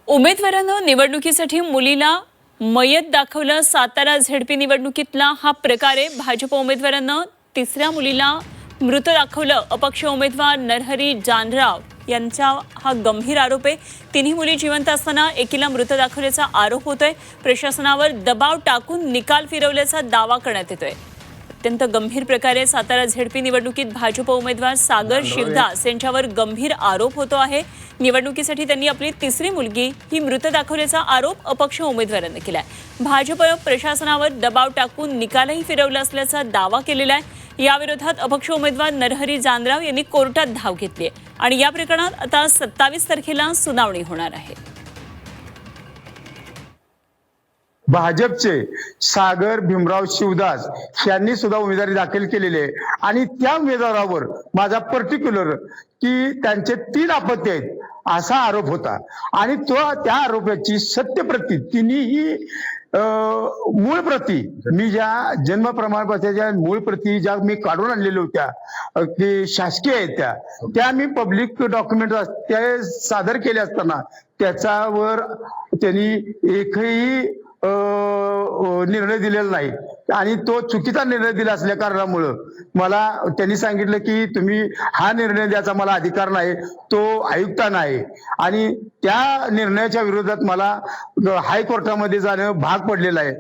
उमेदवारानं निवडणुकीसाठी मुलीला मयत दाखवलं. सातारा झेडपी निवडणुकीतला हा प्रकार आहे. भाजप उमेदवारानं तिसऱ्या मुलीला मृत दाखवलं. अपक्ष उमेदवार नरहरी जानराव यांचा हा गंभीर आरोप आहे. तिन्ही मुली जिवंत असताना एकीला मृत दाखवल्याचा आरोप होतोय. प्रशासनावर दबाव टाकून निकाल फिरवल्याचा दावा करण्यात येतोय. अत्यंत गंभीर प्रकारे सातारा झेडपी निवडणुकीत भाजप उमेदवार सागर शिवदास यांच्यावर गंभीर आरोप होतो आहे. निवडणुकीसाठी त्यांनी आपली तिसरी मुलगी ही मृत दाखवल्याचा आरोप अपक्ष उमेदवारांनी केलाय. भाजप प्रशासनावर दबाव टाकून निकालही फिरवला असल्याचा दावा केलेला आहे. याविरोधात अपक्ष उमेदवार नरहरी जानराव यांनी कोर्टात धाव घेतली आहे आणि या प्रकरणात आता 27 तारखेला सुनावणी होणार आहे. भाजपचे सागर भीमराव शिवदास यांनी सुद्धा उमेदवारी दाखल केलेली आहे आणि त्या उमेदवारावर माझा पर्टिक्युलर की त्यांचे 3 अपत्य आहेत असा आरोप होता आणि त्या आरोपाची सत्यप्रती तिन्ही मूळ प्रती मी ज्या जन्म प्रमाणपत्राच्या मूळ प्रती ज्या मी काढून आणलेल्या होत्या की शासकीय आहेत त्या मी पब्लिक डॉक्युमेंट त्या सादर केले असताना त्याच्यावर त्यांनी एकही निर्णय दिलेला नाही आणि तो चुकीचा निर्णय दिला असल्या कारणामुळं मला त्यांनी सांगितलं की तुम्ही हा निर्णय द्यायचा मला अधिकार नाही, तो आयुक्तांना आहे आणि त्या निर्णयाच्या विरोधात मला हायकोर्टामध्ये जाणं भाग पडलेलं आहे.